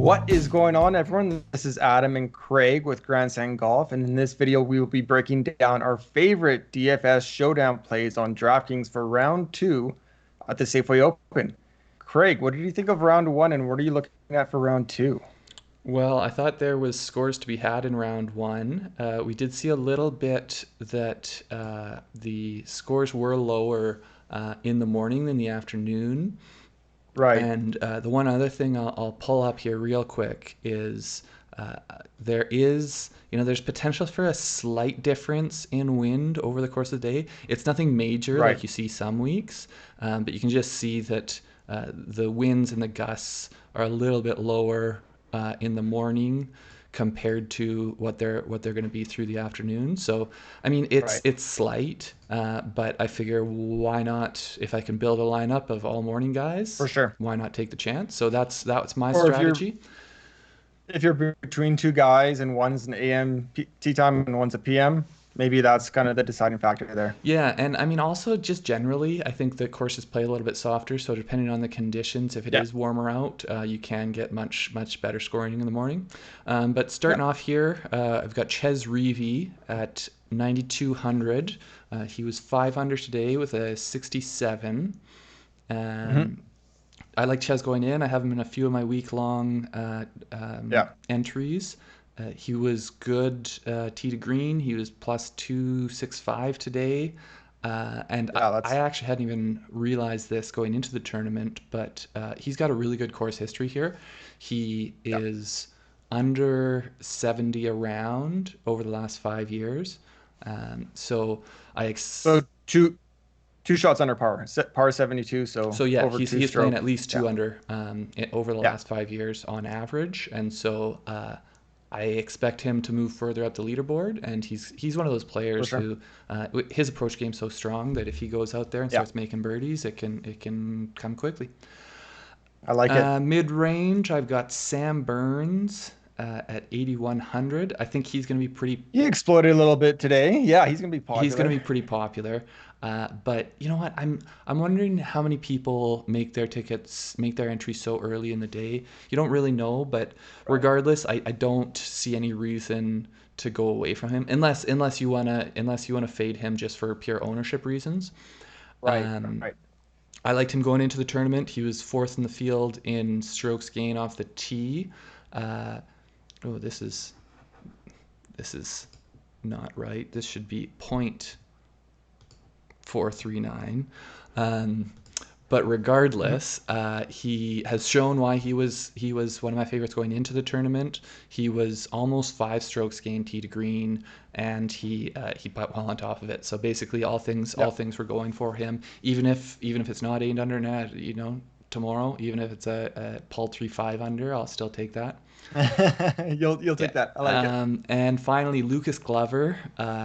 What is going on, everyone? This is Adam and Craig with Grandstand Golf, and in this video, we will be breaking down our favorite DFS showdown plays on DraftKings for round two at the Safeway Open. Craig, what did you think of round one, and what are you looking at for round two? Well, I thought there was scores to be had in round one. We did see a little bit that the scores were lower in the morning than the afternoon. Right, And the one other thing I'll pull up here real quick is uh, there's potential for a slight difference in wind over the course of the day. It's nothing major right, like you see some weeks, but you can just see that the winds and the gusts are a little bit lower in the morning compared to what they're going to be through the afternoon. So, I mean, it's right. it's slight, but I figure why not? If I can build a lineup of all morning For guys, sure. why not take the chance? So that's my Or if you're strategy. if you're between two guys and one's an AM tea time and one's a PM, maybe that's kind of the deciding factor there. Yeah, and I mean also just generally, I think the courses play a little bit softer. So depending on the conditions, if it Yeah, is warmer out, you can get much better scoring in the morning. But yeah. starting off here, I've got Chez Reavie at 9,200. He was 5 under today with a 67. Hmm. Um, I like Ches going in. I have him in a few of my week-long Yeah, entries. He was good tee to green. He was plus 265 today. And yeah. I That's actually hadn't even realized this going into the tournament, but he's got a really good course history here. He yeah. is under 70 around over the last 5 years. So I So ex- two shots under par, par 72, so So yeah, over he's two he's playing stroke. at least Yeah, two under over the yeah, last 5 years on average, and so I expect him to move further up the leaderboard. And he's one of those for players sure. who his approach game's so strong that if he goes out there and Yeah, starts making birdies, it can come quickly. I like it. Mid range, I've got Sam Burns at 8,100. I think he's going to be pretty He exploded a little bit today. Yeah, he's gonna be he's going to popular. be pretty popular. But you know what? I'm wondering how many people make their entries so early in the day. You don't really know, but Right, regardless, I don't see any reason to go away from him unless you wanna fade him just for pure ownership reasons. right, Um, right. I liked him going into the tournament. He was fourth in the field in strokes gain off the tee. Uh, oh, this is not right. This should be 0.439. Um, but Mhm. regardless, he has shown why he was one of my favorites going into the tournament. He was almost 5 strokes gained tee to green, and he put well on top of it. So basically, all Yeah, things were going for him. Even if it's not 8 under net, tomorrow, even if it's a paltry 5 under, I'll still take that. you'll Yeah. take that. I like it. And finally, Lucas Glover.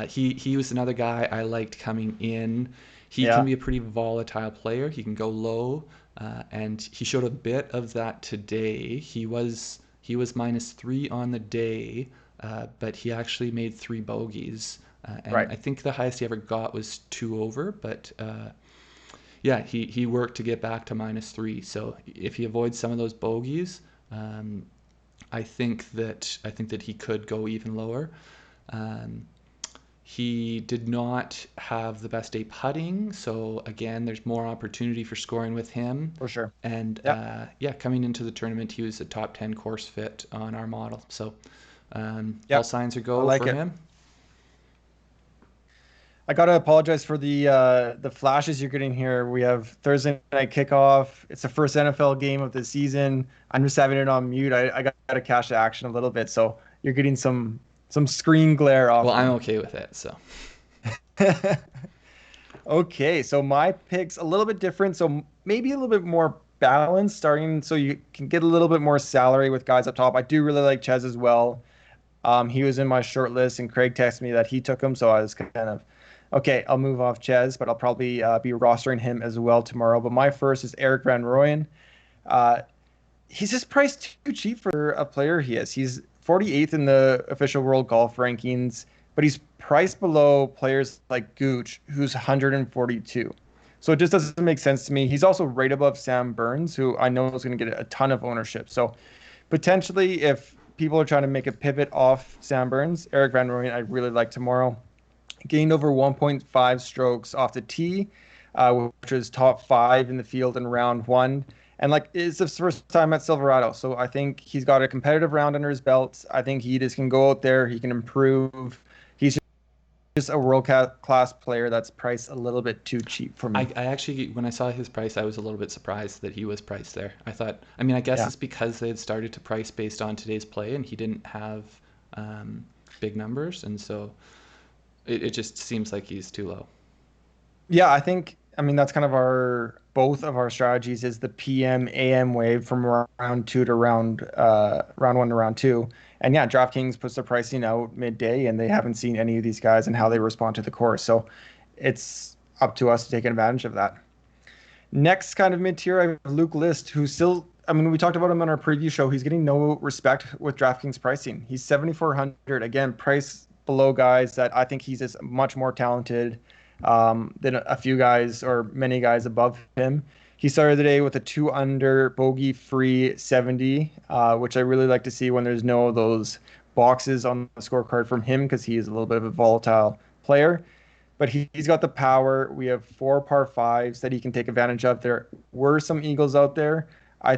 He was another guy I liked coming in. He can Yeah, be a pretty volatile player. He can go low, and he showed a bit of that today. He was -3 on the day, but he actually made 3 bogeys. And right. I think the highest he ever got was 2 over. But yeah, he worked to get back to -3. So if he avoids some of those bogeys, um, I think that he could go even lower. Um, he did not have the best day putting, so again, there's more opportunity for scoring with him. For sure. And Yeah, yeah, coming into the tournament, he was a top 10 course fit on our model. So yeah. all signs are I go like for it. him. I gotta apologize for the flashes you're getting here. We have Thursday night kickoff. It's the first NFL game of the season. I'm just having it on mute. I gotta cash the action a little bit, so you're getting some screen glare Well, off I'm me. okay with it. So Okay, so my pick's a little bit different. So maybe a little bit more balanced starting so you can get a little bit more salary with guys up top. I do really like Ches as well. He was in my short list and Craig texted me that he took him. So I was kind of, okay, I'll move off Ches, but I'll probably be rostering him as well tomorrow. But my first is Erik van Rooyen. Uh, he's just priced too cheap for a player he is. He's 48th in the official world golf rankings, but he's priced below players like Gooch, who's 142. So it just doesn't make sense to me. He's also right above Sam Burns, who I know is going to get a ton of ownership. So Potentially, if people are trying to make a pivot off Sam Burns, Erik van Rooyen, I really like tomorrow. Gained over 1.5 strokes off the tee, which was top five in the field in round one. And like, it's his first time at Silverado. So I think he's got a competitive round under his belt. I think he just can go out there, he can improve. He's just a world class player that's priced a little bit too cheap for me. I actually, when I saw his price, I was a little bit surprised that he was priced there. I thought, I mean, I guess Yeah. it's because they had started to price based on today's play and he didn't have um, big numbers. And so it just seems like he's too low. Yeah, I mean that's kind of our both of our strategies is the PM AM wave from round two to round one to round two. And yeah, DraftKings puts their pricing out midday and they haven't seen any of these guys and how they respond to the course. So it's up to us to take advantage of that. Next kind of mid-tier, I have Luke List, who's still, I mean, we talked about him on our preview show. He's getting no respect with DraftKings pricing. He's 7,400, again, price below guys that I think he's just much more talented than a few guys or many guys above him. He started the day with a two under bogey free 70, which I really like to see when there's no of those boxes on the scorecard from him because he is a little bit of a volatile player, but he's got the power. We have four par fives that he can take advantage of. There were some eagles out there.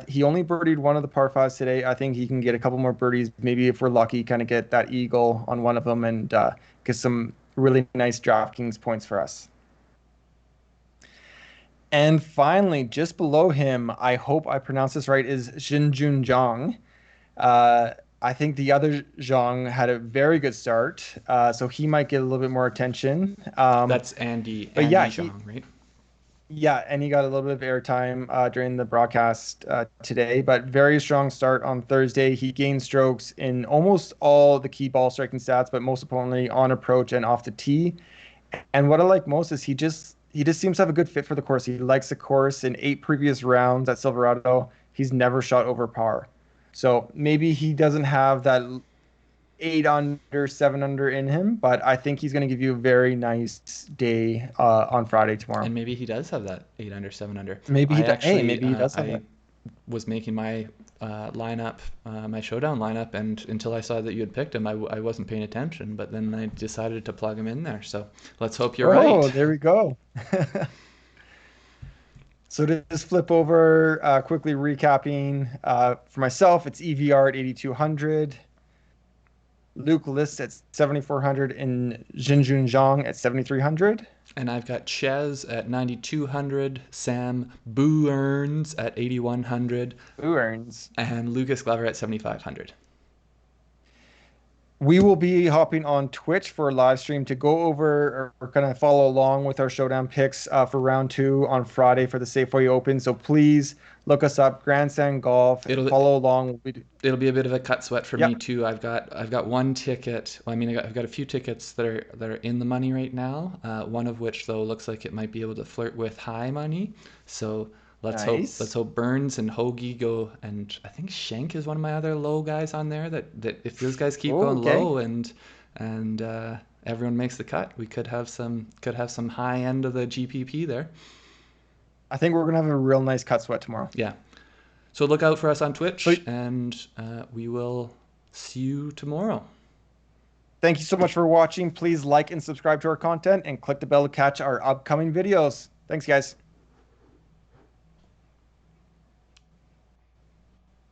He only birdied one of the par fives today. I think he can get a couple more birdies. Maybe if we're lucky, kind of get that eagle on one of them and get some really nice DraftKings points for us. And finally, just below him, I hope I pronounce this right, is Xinjun Zhang. Uh, I think the other Zhang had a very good start, so he might get a little bit more attention. That's Andy, But yeah, Andy Zhang, right? yeah, and he got a little bit of airtime during the broadcast today, but very strong start on Thursday. He gained strokes in almost all the key ball striking stats, but most importantly on approach and off the tee. And what I like most is he just seems to have a good fit for the course. He likes the course. In 8 previous rounds at Silverado, he's never shot over par. So maybe he doesn't have that 8 under, 7 under in him, but I think he's going to give you a very nice day on Friday tomorrow. And maybe he does have that 8 under, 7 under. Maybe he I does. Hey, actually, maybe he does have I that. was making my lineup, my showdown lineup, and until I saw that you had picked him, I wasn't paying attention. But then I decided to plug him in there. So let's hope you're Oh, right. there we go. So to just flip over, quickly recapping for myself, it's EVR at 8,200. Luke List at 7,400 and Jinjun Zhang at 7,300. And I've got Chez at 9,200, Sam Burns at 8,100, Who earns? and Lucas Glover at 7,500. We will be hopping on Twitch for a live stream to go over or kind of follow along with our showdown picks for round two on Friday for the Safeway Open. So please look us up, Grandstand Golf, and It'll follow along. it'll be a bit of a cut sweat for me Yep. too. I've got one ticket. Well, I mean, I've got a few tickets that are in the money right now. One of which though looks like it might be able to flirt with high money. So let's Nice. hope Burns and Hoagie go, and I think Shank is one of my other low guys on there. That if those guys keep Oh, going okay. low and everyone makes the cut, we could have some high end of the GPP there. I think we're going to have a real nice cut sweat tomorrow. Yeah. So look out for us on So Twitch, and we will see you tomorrow. thank you so much for watching. Please like and subscribe to our content and click the bell to catch our upcoming videos. Thanks, guys.